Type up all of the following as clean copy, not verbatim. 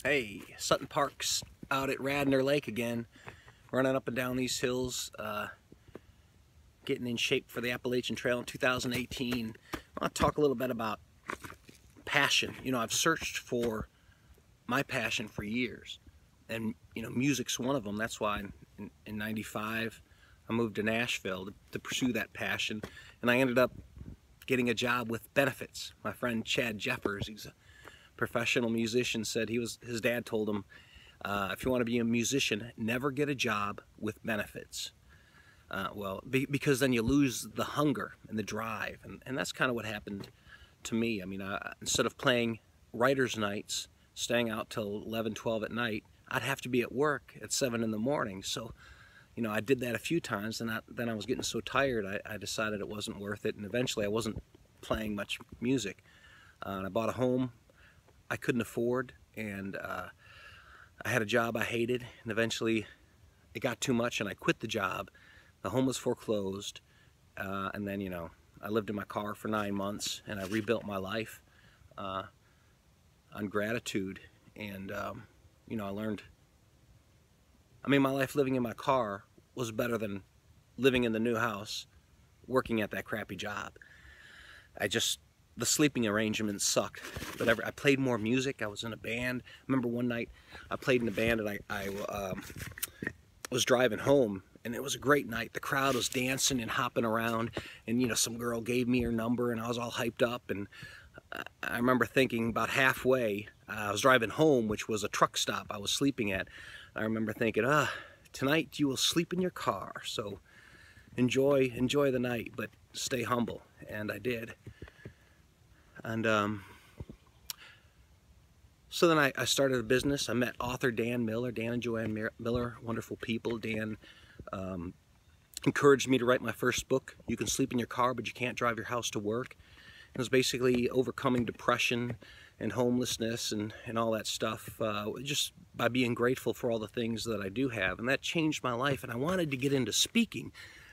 Hey, Sutton Park's out at Radnor Lake again, running up and down these hills, getting in shape for the Appalachian Trail in 2018. I want to talk a little bit about passion. You know, I've searched for my passion for years, and music's one of them. That's why in '95 I moved to Nashville to pursue that passion, and I ended up getting a job with benefits. My friend Chad Jeffers, he's a professional musician, said his dad told him, if you want to be a musician, never get a job with benefits. Because then you lose the hunger and the drive, and that's kind of what happened to me. I mean, instead of playing writers' nights, staying out till 11, 12 at night, I'd have to be at work at 7 in the morning. So, I did that a few times, and then I was getting so tired, I decided it wasn't worth it, and eventually I wasn't playing much music. And I bought a home I couldn't afford, and I had a job I hated, and eventually it got too much and I quit the job. The home was foreclosed, and then I lived in my car for 9 months, and I rebuilt my life on gratitude. And I learned, my life living in my car was better than living in the new house working at that crappy job. The sleeping arrangements sucked, but I played more music. I was in a band. I remember one night I played in a band, and I was driving home, and it was a great night. The crowd was dancing and hopping around, and some girl gave me her number, and I was all hyped up. And I remember thinking about halfway, I was driving home, which was a truck stop I was sleeping at. I remember thinking, tonight you will sleep in your car, so enjoy the night, but stay humble. And I did. And so then I started a business. I met author Dan Miller, Dan and Joanne Miller, wonderful people. Dan encouraged me to write my first book, You Can Sleep in Your Car, But You Can't Drive Your House to Work. It was basically overcoming depression and homelessness and all that stuff, just by being grateful for all the things that I do have. And that changed my life, and I wanted to get into speaking,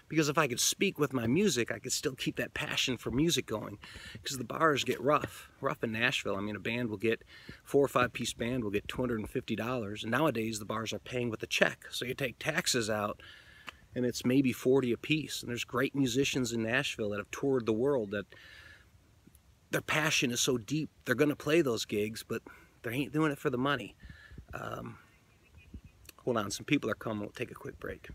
because if I could speak with my music, I could still keep that passion for music going. Because the bars get rough in Nashville. I mean, a band will get, 4 or 5 piece band will get $250, and nowadays the bars are paying with a check. So you take taxes out, and it's maybe 40 a piece. And there's great musicians in Nashville that have toured the world that their passion is so deep, they're going to play those gigs, but they ain't doing it for the money. Hold on, some people are coming. We'll take a quick break.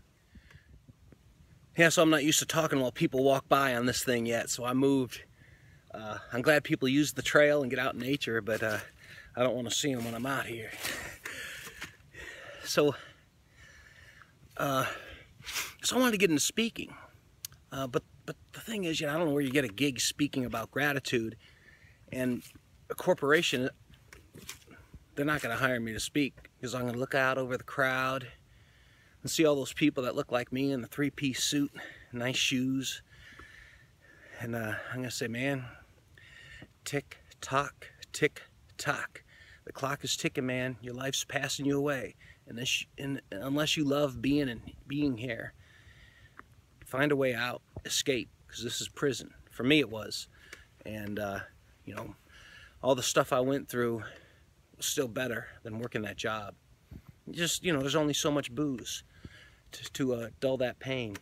Yeah, so I'm not used to talking while people walk by on this thing yet, so I moved. I'm glad people use the trail and get out in nature, but I don't want to see them when I'm out here. So I wanted to get into speaking, but the thing is, I don't know where you get a gig speaking about gratitude, and a corporation, they're not going to hire me to speak, because I'm going to look out over the crowd and see all those people that look like me in the 3-piece suit, nice shoes, and I'm gonna say, man, tick tock, tick tock. The clock is ticking, man. Your life's passing you away, and unless you love being here, find a way out, escape, because this is prison. For me, it was, and all the stuff I went through was still better than working that job. Just, there's only so much booze to dull that pain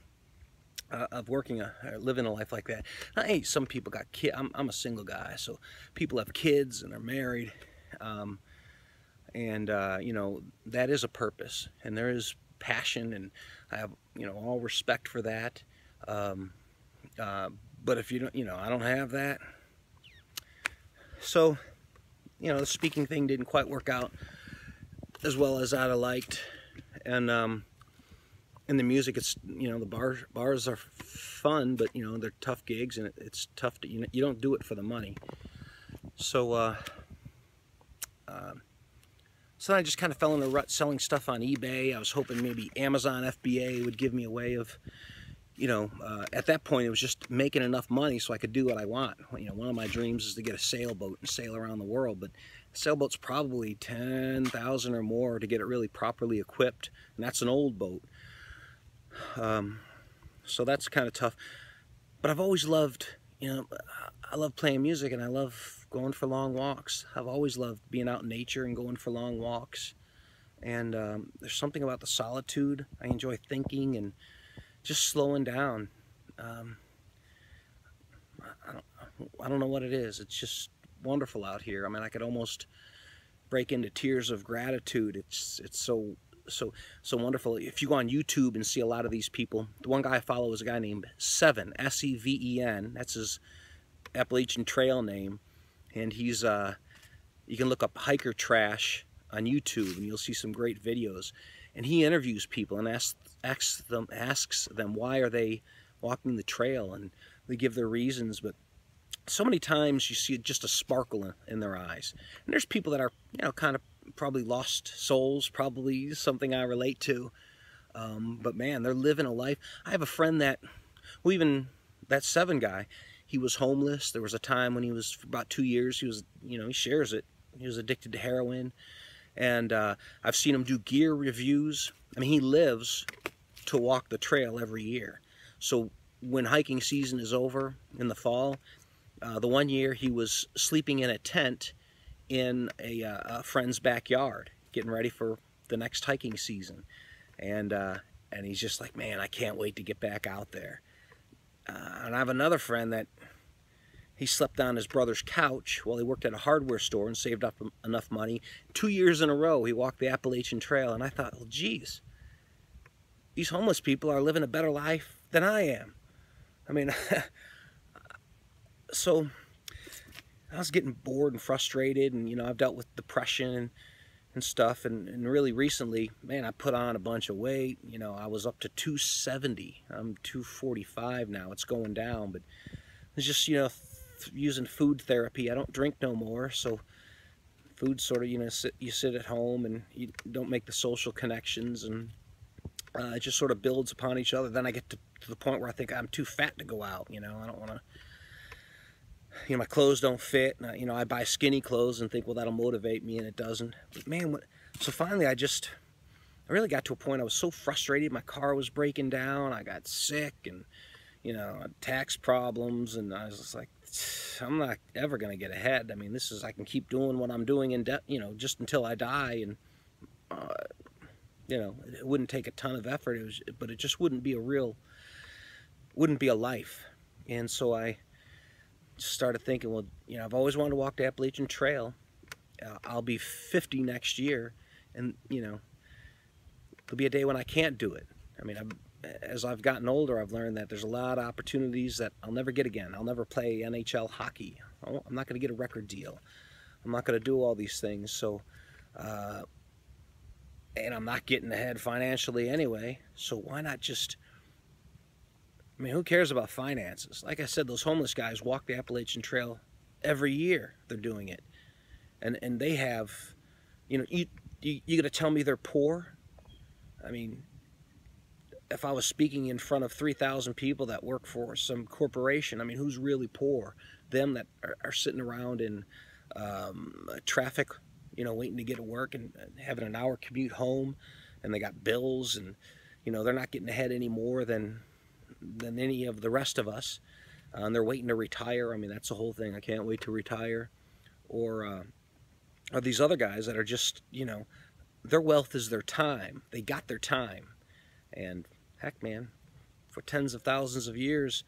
of living a life like that. Hey, some people got kids. I'm a single guy, so people have kids and they're married, that is a purpose, and there is passion, and I have all respect for that. But if you don't, I don't have that. So, the speaking thing didn't quite work out as well as I'd have liked, and in the music, it's the bars are fun, but they're tough gigs, and it's tough to you don't do it for the money. So so I just kind of fell in a rut selling stuff on eBay. I was hoping maybe Amazon FBA would give me a way of at that point it was just making enough money so I could do what I want. One of my dreams is to get a sailboat and sail around the world, but a sailboat's probably $10,000 or more to get it really properly equipped, and that's an old boat. So that's kind of tough. But I've always loved, I love playing music, and I love going for long walks. I've always loved being out in nature and going for long walks. And there's something about the solitude. I enjoy thinking and just slowing down. I don't know what it is. It's just wonderful out here. I mean, I could almost break into tears of gratitude. It's so wonderful. If you go on YouTube and see a lot of these people, the one guy I follow is a guy named Seven, S-E-V-E-N. That's his Appalachian Trail name, and he's you can look up hiker trash on YouTube and you'll see some great videos. And he interviews people and asks them why are they walking the trail, and they give their reasons. But so many times you see just a sparkle in their eyes. And there's people that are, you know, kind of probably lost souls, probably something I relate to. But man, they're living a life. I have a friend that, well, even that Seven guy, he was homeless. There was a time when he was, for about 2 years, he was, you know, he shares it. He was addicted to heroin. And I've seen him do gear reviews. I mean, he lives to walk the trail every year. So when hiking season is over in the fall, the one year he was sleeping in a tent in a friend's backyard, getting ready for the next hiking season. And he's just like, man, I can't wait to get back out there. And I have another friend that he slept on his brother's couch while he worked at a hardware store and saved up enough money. 2 years in a row, he walked the Appalachian Trail. And I thought, well, geez, these homeless people are living a better life than I am. I mean, so I was getting bored and frustrated, and, you know, I've dealt with depression and stuff, and really recently, man, I put on a bunch of weight. You know, I was up to 270. I'm 245 now. It's going down, but it's just, you know, using food therapy. I don't drink no more, so food sort of, you know, you sit at home and you don't make the social connections, and it just sort of builds upon each other. Then I get to the point where I think I'm too fat to go out. You know, I don't want to, you know, my clothes don't fit. And you know, I buy skinny clothes and think, well, that'll motivate me, and it doesn't. But man, so finally I really got to a point I was so frustrated. My car was breaking down. I got sick, and, you know, tax problems, and I was just like, I'm not ever going to get ahead. I mean, I can keep doing what I'm doing you know, just until I die, and you know, it wouldn't take a ton of effort. But it just wouldn't be a life. And so I just started thinking, well, you know, I've always wanted to walk the Appalachian Trail. I'll be 50 next year, and, you know, there'll be a day when I can't do it. I mean, as I've gotten older, I've learned that there's a lot of opportunities that I'll never get again. I'll never play NHL hockey. I'm not going to get a record deal. I'm not going to do all these things. So, and I'm not getting ahead financially anyway. So why not just, I mean, who cares about finances? Like I said, those homeless guys walk the Appalachian Trail every year. They're doing it. And they have, you know, you going to tell me they're poor? I mean, if I was speaking in front of 3,000 people that work for some corporation, I mean, who's really poor? Them that are sitting around in traffic, you know, waiting to get to work and having an hour commute home, and they got bills, and, you know, they're not getting ahead any more than any of the rest of us. And they're waiting to retire. I mean, that's the whole thing. I can't wait to retire. Or these other guys that are just, you know, their wealth is their time. They got their time. And heck, man, for tens of thousands of years,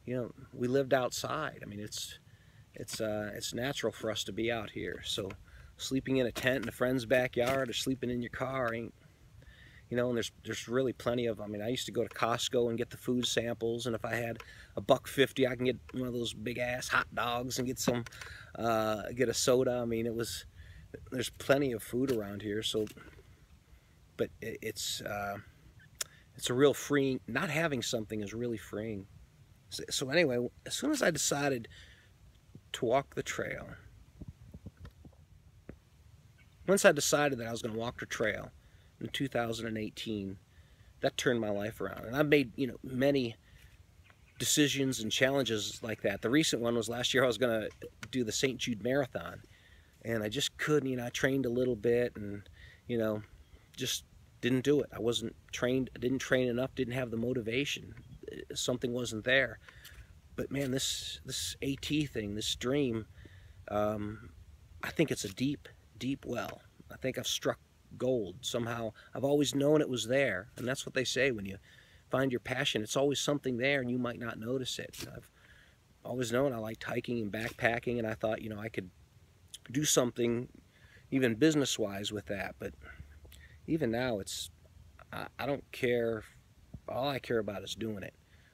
you know, we lived outside. I mean, it's natural for us to be out here. So sleeping in a tent in a friend's backyard or sleeping in your car ain't, you know, and there's really plenty of, I mean, I used to go to Costco and get the food samples, and if I had $1.50, I can get one of those big ass hot dogs and get a soda. I mean, there's plenty of food around here. So, but it's a real freeing, not having something is really freeing. So anyway, as soon as I decided to walk the trail, once I decided that I was going to walk the trail in 2018, that turned my life around. And I've made, you know, many decisions and challenges like that. The recent one was last year. I was going to do the St. Jude Marathon, and I just couldn't. You know, I trained a little bit, and, you know, just didn't do it. I wasn't trained. I didn't train enough. Didn't have the motivation. Something wasn't there. But man, this AT thing, this dream, I think it's a deep, deep well. I think I've struck gold somehow. I've always known it was there, and that's what they say, when you find your passion, it's always something there and you might not notice it. I've always known I liked hiking and backpacking, and I thought, you know, I could do something even business-wise with that. But even now, it's I don't care. All I care about is doing it.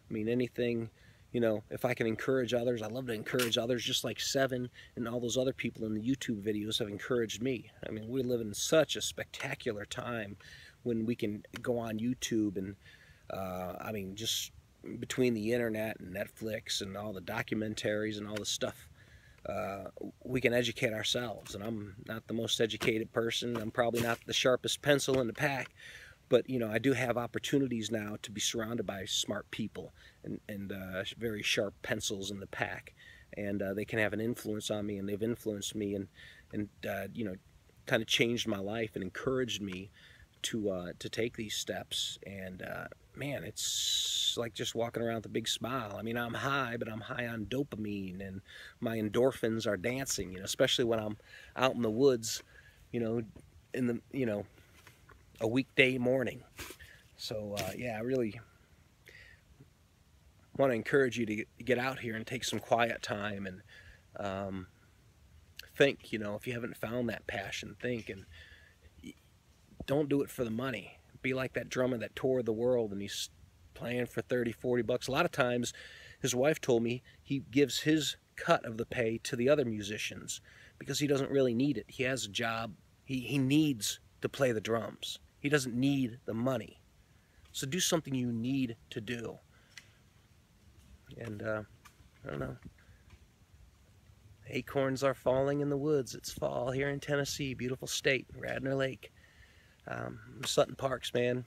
I mean, anything, you know, if I can encourage others, I love to encourage others, just like Seven and all those other people in the YouTube videos have encouraged me. I mean, we live in such a spectacular time when we can go on YouTube and, I mean, just between the internet and Netflix and all the documentaries and all the stuff, we can educate ourselves. And I'm not the most educated person. I'm probably not the sharpest pencil in the pack. But, you know, I do have opportunities now to be surrounded by smart people and very sharp pencils in the pack. And they can have an influence on me, and they've influenced me and you know, kind of changed my life and encouraged me to take these steps. And, man, it's like just walking around with a big smile. I mean, I'm high, but I'm high on dopamine, and my endorphins are dancing, you know, especially when I'm out in the woods, you know, in the, you know, a weekday morning. So yeah, I really want to encourage you to get out here and take some quiet time and think, you know, if you haven't found that passion, think, and don't do it for the money. Be like that drummer that toured the world and he's playing for 30, 40 bucks. A lot of times, his wife told me, he gives his cut of the pay to the other musicians because he doesn't really need it. He has a job. He needs to play the drums. He doesn't need the money. So do something you need to do. And I don't know. Acorns are falling in the woods. It's fall here in Tennessee. Beautiful state, Radnor Lake. Sutton Parks, man.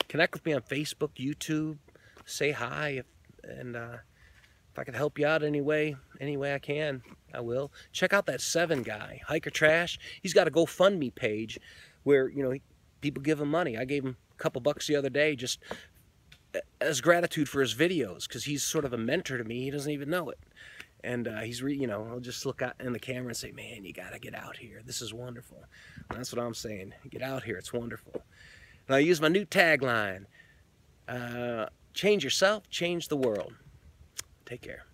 Connect with me on Facebook, YouTube. Say hi. And if I can help you out any way I can, I will. Check out that Seven guy, Hiker Trash. He's got a GoFundMe page where, you know, people give him money. I gave him a couple bucks the other day just as gratitude for his videos, because he's sort of a mentor to me. He doesn't even know it. And he's, you know, he'll just look out in the camera and say, man, you got to get out here. This is wonderful. And that's what I'm saying. Get out here. It's wonderful. And I use my new tagline, change yourself, change the world. Take care.